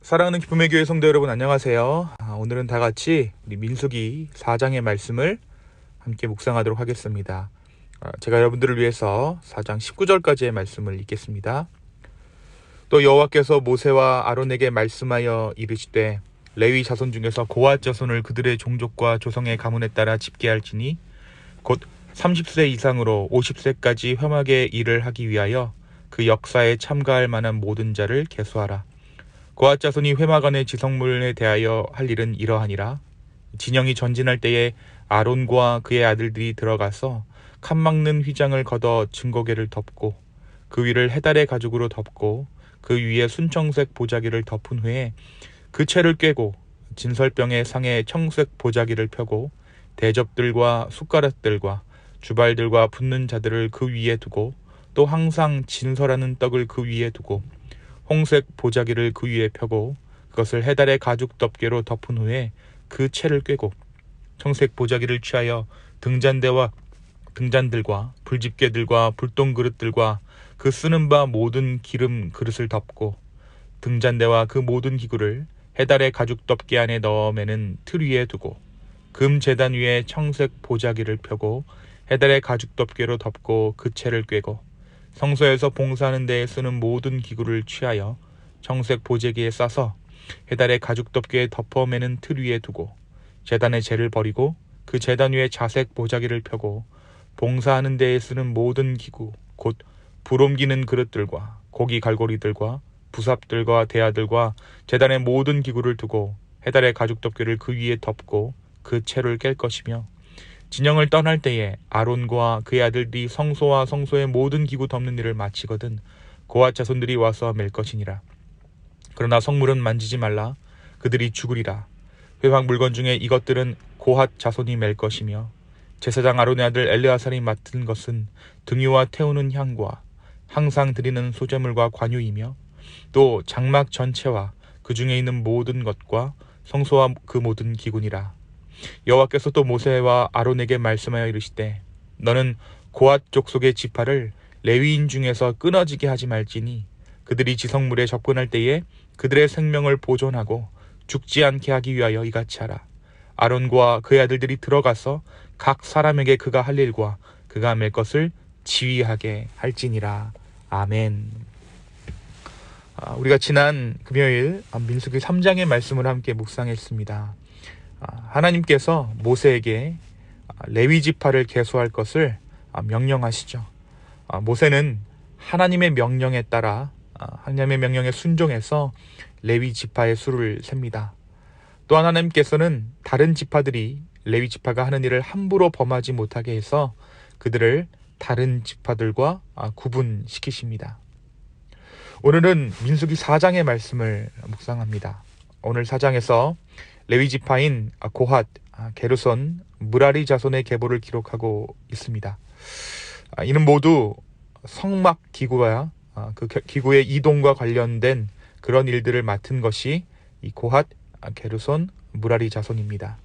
사랑하는 기쁨의 교회 성도 여러분, 안녕하세요. 오늘은 다 같이 우리 민수기 4장의 말씀을 함께 묵상하도록 하겠습니다. 제가 여러분들을 위해서 4장 19절까지의 말씀을 읽겠습니다. 또 여호와께서 모세와 아론에게 말씀하여 이르시되 레위 자손 중에서 고핫 자손을 그들의 종족과 조성의 가문에 따라 집계할지니 곧 30세 이상으로 50세까지 험하게 일을 하기 위하여 그 역사에 참가할 만한 모든 자를 계수하라. 고핫 자손이 회막안의 지성물에 대하여 할 일은 이러하니라. 진영이 전진할 때에 아론과 그의 아들들이 들어가서 칸 막는 휘장을 걷어 증거궤를 덮고 그 위를 해달의 가죽으로 덮고 그 위에 순청색 보자기를 덮은 후에 그 채를 꿰고 진설병의 상에 청색 보자기를 펴고 대접들과 숟가락들과 주발들과 붓는 자들을 그 위에 두고 또 항상 진설하는 떡을 그 위에 두고 홍색 보자기를 그 위에 펴고 그것을 해달의 가죽 덮개로 덮은 후에 그 채를 꿰고 청색 보자기를 취하여 등잔대와 등잔들과 불집게들과 불똥 그릇들과 그 쓰는 바 모든 기름 그릇을 덮고 등잔대와 그 모든 기구를 해달의 가죽 덮개 안에 넣어 매는 틀 위에 두고 금 제단 위에 청색 보자기를 펴고 해달의 가죽 덮개로 덮고 그 채를 꿰고 성소에서 봉사하는 데에 쓰는 모든 기구를 취하여 청색 보재기에 싸서 해달의 가죽 덮개에 덮어 매는 틀 위에 두고 제단의 재를 버리고 그 제단 위에 자색 보자기를 펴고 봉사하는 데에 쓰는 모든 기구 곧 불 옮기는 그릇들과 고기 갈고리들과 부삽들과 대야들과 제단의 모든 기구를 두고 해달의 가죽 덮개를 그 위에 덮고 그 채를 깰 것이며 진영을 떠날 때에 아론과 그의 아들들이 성소와 성소의 모든 기구 덮는 일을 마치거든 고핫 자손들이 와서 맬 것이니라. 그러나 성물은 만지지 말라. 그들이 죽으리라. 회막 물건 중에 이것들은 고핫 자손이 맬 것이며 제사장 아론의 아들 엘르아살이 맡은 것은 등유와 태우는 향과 항상 드리는 소제물과 관유이며 또 장막 전체와 그 중에 있는 모든 것과 성소와 그 모든 기구니라. 여호와께서 또 모세와 아론에게 말씀하여 이르시되 너는 고핫 족속의 지파를 레위인 중에서 끊어지게 하지 말지니 그들이 지성물에 접근할 때에 그들의 생명을 보존하고 죽지 않게 하기 위하여 이같이 하라. 아론과 그의 아들들이 들어가서 각 사람에게 그가 할 일과 그가 맬 것을 지휘하게 할지니라. 아멘. 우리가 지난 금요일 민수기 3장의 말씀을 함께 묵상했습니다. 하나님께서 모세에게 레위 지파를 계수할 것을 명령하시죠. 모세는 하나님의 명령에 따라 하나님의 명령에 순종해서 레위 지파의 수를 셉니다. 또한 하나님께서는 다른 지파들이 레위 지파가 하는 일을 함부로 범하지 못하게 해서 그들을 다른 지파들과 구분시키십니다. 오늘은 민수기 4장의 말씀을 묵상합니다. 오늘 4장에서 레위 지파인 고핫, 게르손, 무라리 자손의 계보를 기록하고 있습니다. 이는 모두 성막 기구와 그 기구의 이동과 관련된 그런 일들을 맡은 것이 이 고핫, 게르손, 무라리 자손입니다.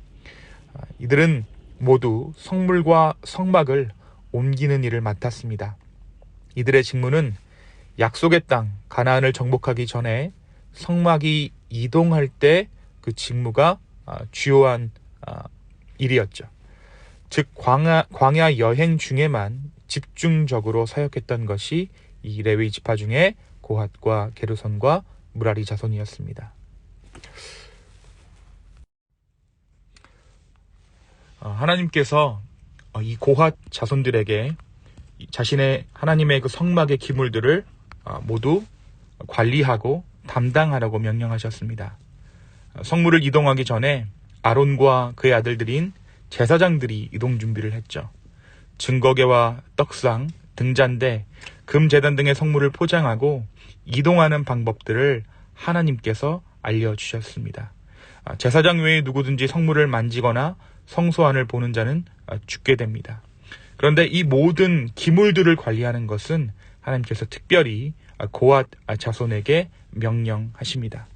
이들은 모두 성물과 성막을 옮기는 일을 맡았습니다. 이들의 직무는 약속의 땅 가나안을 정복하기 전에 성막이 이동할 때 그 직무가 주요한 일이었죠. 즉 광야 여행 중에만 집중적으로 사역했던 것이 이 레위 지파 중에 고핫과 게르손과 무라리 자손이었습니다. 하나님께서 이 고핫 자손들에게 자신의 하나님의 그 성막의 기물들을 모두 관리하고 담당하라고 명령하셨습니다. 성물을 이동하기 전에 아론과 그의 아들들인 제사장들이 이동 준비를 했죠. 증거궤와 떡상, 등잔대, 금제단 등의 성물을 포장하고 이동하는 방법들을 하나님께서 알려주셨습니다. 제사장 외에 누구든지 성물을 만지거나 성소 안을 보는 자는 죽게 됩니다. 그런데 이 모든 기물들을 관리하는 것은 하나님께서 특별히 고핫 자손에게 명령하십니다.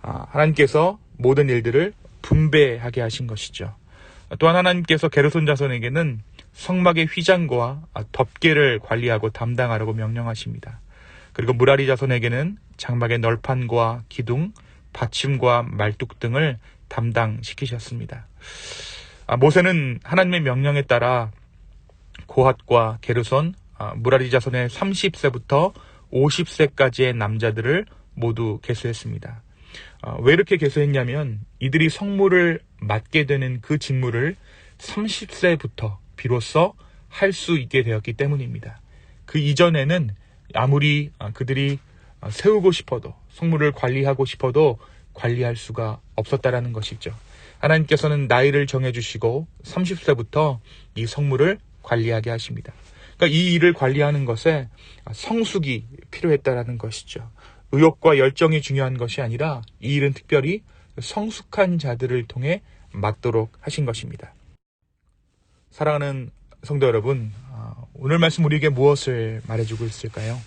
하나님께서 모든 일들을 분배하게 하신 것이죠. 또한 하나님께서 게르손 자손에게는 성막의 휘장과 덮개를 관리하고 담당하라고 명령하십니다. 그리고 무라리 자손에게는 장막의 널판과 기둥, 받침과 말뚝 등을 담당시키셨습니다. 모세는 하나님의 명령에 따라 고핫과 게르손, 무라리 자손의 30세부터 50세까지의 남자들을 모두 계수했습니다. 왜 이렇게 계수했냐면 이들이 성물을 맡게 되는 그 직무를 30세부터 비로소 할 수 있게 되었기 때문입니다. 그 이전에는 아무리 그들이 세우고 싶어도, 성물을 관리하고 싶어도 관리할 수가 없었다라는 것이죠. 하나님께서는 나이를 정해주시고 30세부터 이 성물을 관리하게 하십니다. 그러니까 이 일을 관리하는 것에 성숙이 필요했다라는 것이죠. 의욕과 열정이 중요한 것이 아니라 이 일은 특별히 성숙한 자들을 통해 맡도록 하신 것입니다. 사랑하는 성도 여러분, 오늘 말씀 우리에게 무엇을 말해주고 있을까요?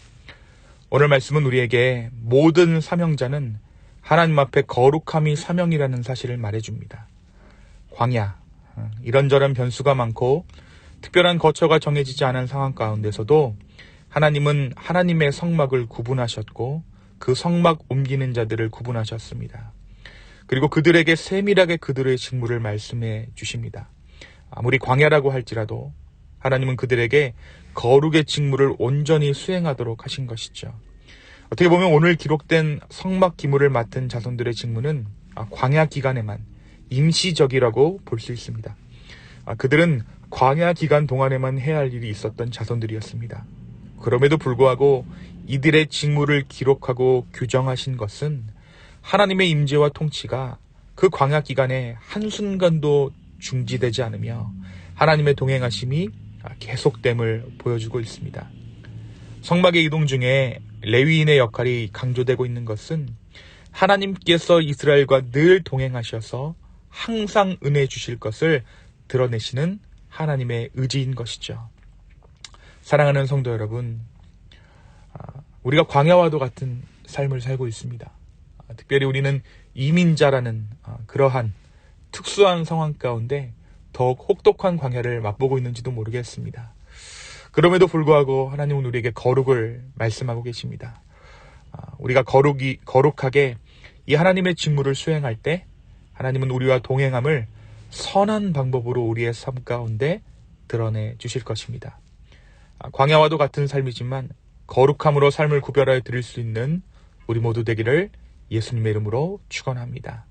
오늘 말씀은 우리에게 모든 사명자는 하나님 앞에 거룩함이 사명이라는 사실을 말해줍니다. 광야, 이런저런 변수가 많고 특별한 거처가 정해지지 않은 상황 가운데서도 하나님은 하나님의 성막을 구분하셨고 그 성막 옮기는 자들을 구분하셨습니다. 그리고 그들에게 세밀하게 그들의 직무를 말씀해 주십니다. 아무리 광야라고 할지라도 하나님은 그들에게 거룩의 직무를 온전히 수행하도록 하신 것이죠. 어떻게 보면 오늘 기록된 성막 기물을 맡은 자손들의 직무는 광야 기간에만 임시적이라고 볼 수 있습니다. 그들은 광야 기간 동안에만 해야 할 일이 있었던 자손들이었습니다. 그럼에도 불구하고 이들의 직무를 기록하고 규정하신 것은 하나님의 임재와 통치가 그 광야 기간에 한순간도 중지되지 않으며 하나님의 동행하심이 계속됨을 보여주고 있습니다. 성막의 이동 중에 레위인의 역할이 강조되고 있는 것은 하나님께서 이스라엘과 늘 동행하셔서 항상 은혜 주실 것을 드러내시는 하나님의 의지인 것이죠. 사랑하는 성도 여러분, 우리가 광야와도 같은 삶을 살고 있습니다. 특별히 우리는 이민자라는 그러한 특수한 상황 가운데 더욱 혹독한 광야를 맛보고 있는지도 모르겠습니다. 그럼에도 불구하고 하나님은 우리에게 거룩을 말씀하고 계십니다. 우리가 거룩하게 이 하나님의 직무를 수행할 때 하나님은 우리와 동행함을 선한 방법으로 우리의 삶 가운데 드러내 주실 것입니다. 광야와도 같은 삶이지만 거룩함으로 삶을 구별하여 드릴 수 있는 우리 모두 되기를 예수님의 이름으로 축원합니다.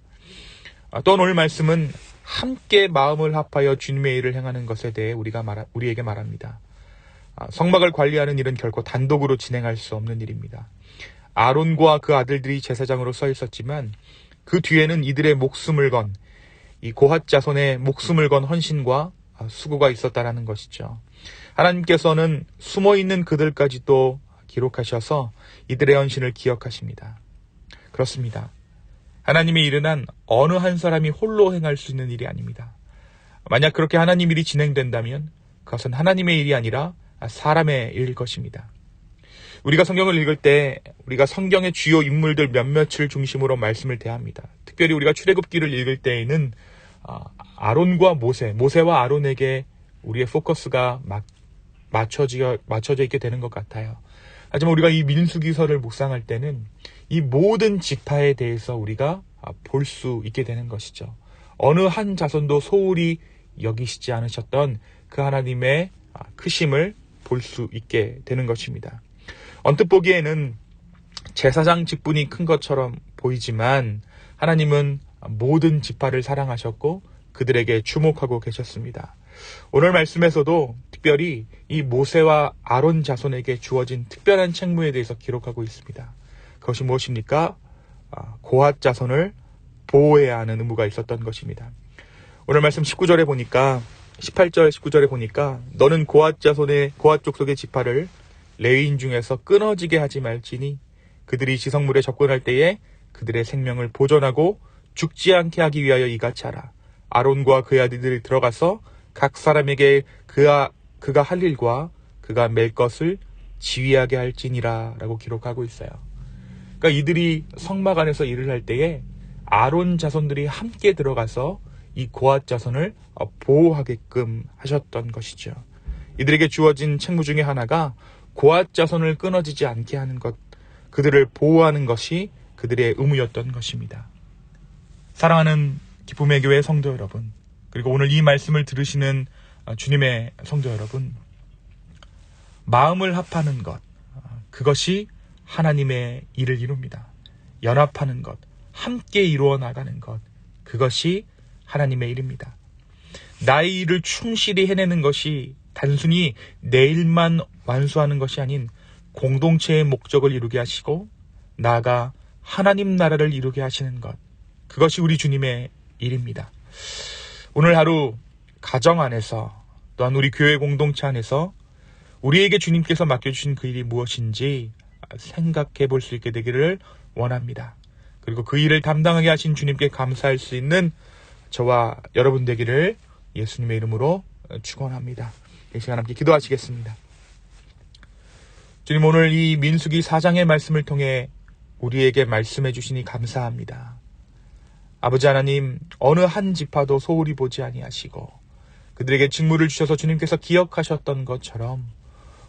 또한 오늘 말씀은 함께 마음을 합하여 주님의 일을 행하는 것에 대해 우리에게 말합니다. 성막을 관리하는 일은 결코 단독으로 진행할 수 없는 일입니다. 아론과 그 아들들이 제사장으로 서 있었지만 그 뒤에는 이들의 목숨을 건, 이 고핫 자손의 목숨을 건 헌신과 수고가 있었다라는 것이죠. 하나님께서는 숨어있는 그들까지도 기록하셔서 이들의 헌신을 기억하십니다. 그렇습니다. 하나님의 일은 어느 한 사람이 홀로 행할 수 있는 일이 아닙니다. 만약 그렇게 하나님 일이 진행된다면 그것은 하나님의 일이 아니라 사람의 일일 것입니다. 우리가 성경을 읽을 때 우리가 성경의 주요 인물들 몇몇을 중심으로 말씀을 대합니다. 특별히 우리가 출애굽기를 읽을 때에는 아론과 모세와 아론에게 우리의 포커스가 맞춰져 있게 되는 것 같아요. 하지만 우리가 이 민수기서를 묵상할 때는 이 모든 지파에 대해서 우리가 볼 수 있게 되는 것이죠. 어느 한 자손도 소홀히 여기시지 않으셨던 그 하나님의 크심을 볼 수 있게 되는 것입니다. 언뜻 보기에는 제사장 직분이 큰 것처럼 보이지만 하나님은 모든 지파를 사랑하셨고 그들에게 주목하고 계셨습니다. 오늘 말씀에서도 특별히 이 모세와 아론 자손에게 주어진 특별한 책무에 대해서 기록하고 있습니다. 그것이 무엇입니까? 고핫 자손을 보호해야 하는 의무가 있었던 것입니다. 오늘 말씀 18절 19절에 보니까 너는 고핫 족속의 지파를 레위인 중에서 끊어지게 하지 말지니 그들이 지성물에 접근할 때에 그들의 생명을 보존하고 죽지 않게 하기 위하여 이같이 하라. 아론과 그의 아들들이 들어가서 각 사람에게 그가 할 일과 그가 맬 것을 지휘하게 할지니라 라고 기록하고 있어요. 그러니까 이들이 성막 안에서 일을 할 때에 아론 자손들이 함께 들어가서 이 고핫 자손을 보호하게끔 하셨던 것이죠. 이들에게 주어진 책무 중에 하나가 고핫 자손을 끊어지지 않게 하는 것, 그들을 보호하는 것이 그들의 의무였던 것입니다. 사랑하는 기쁨의 교회 성도 여러분, 그리고 오늘 이 말씀을 들으시는 주님의 성도 여러분, 마음을 합하는 것, 그것이 하나님의 일을 이룹니다. 연합하는 것, 함께 이루어 나가는 것, 그것이 하나님의 일입니다. 나의 일을 충실히 해내는 것이 단순히 내 일만 완수하는 것이 아닌 공동체의 목적을 이루게 하시고 나아가 하나님 나라를 이루게 하시는 것, 그것이 우리 주님의 일입니다. 오늘 하루 가정 안에서 또한 우리 교회 공동체 안에서 우리에게 주님께서 맡겨주신 그 일이 무엇인지 생각해 볼 수 있게 되기를 원합니다. 그리고 그 일을 담당하게 하신 주님께 감사할 수 있는 저와 여러분 되기를 예수님의 이름으로 축원합니다. 이 시간 함께 기도하시겠습니다. 주님, 오늘 이 민수기 4장의 말씀을 통해 우리에게 말씀해 주시니 감사합니다. 아버지 하나님, 어느 한 지파도 소홀히 보지 아니하시고 그들에게 직무를 주셔서 주님께서 기억하셨던 것처럼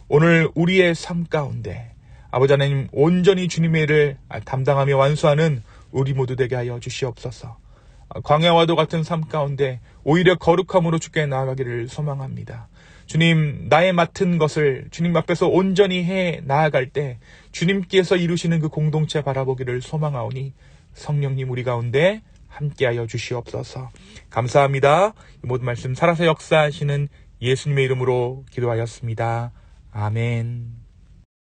오늘 우리의 삶 가운데 아버지 하나님 온전히 주님의 일을 담당하며 완수하는 우리 모두 되게 하여 주시옵소서. 광야와도 같은 삶 가운데 오히려 거룩함으로 주께 나아가기를 소망합니다. 주님, 나의 맡은 것을 주님 앞에서 온전히 해 나아갈 때 주님께서 이루시는 그 공동체 바라보기를 소망하오니 성령님 우리 가운데 함께하여 주시옵소서. 감사합니다. 이 모든 말씀 살아서 역사하시는 예수님의 이름으로 기도하였습니다. 아멘.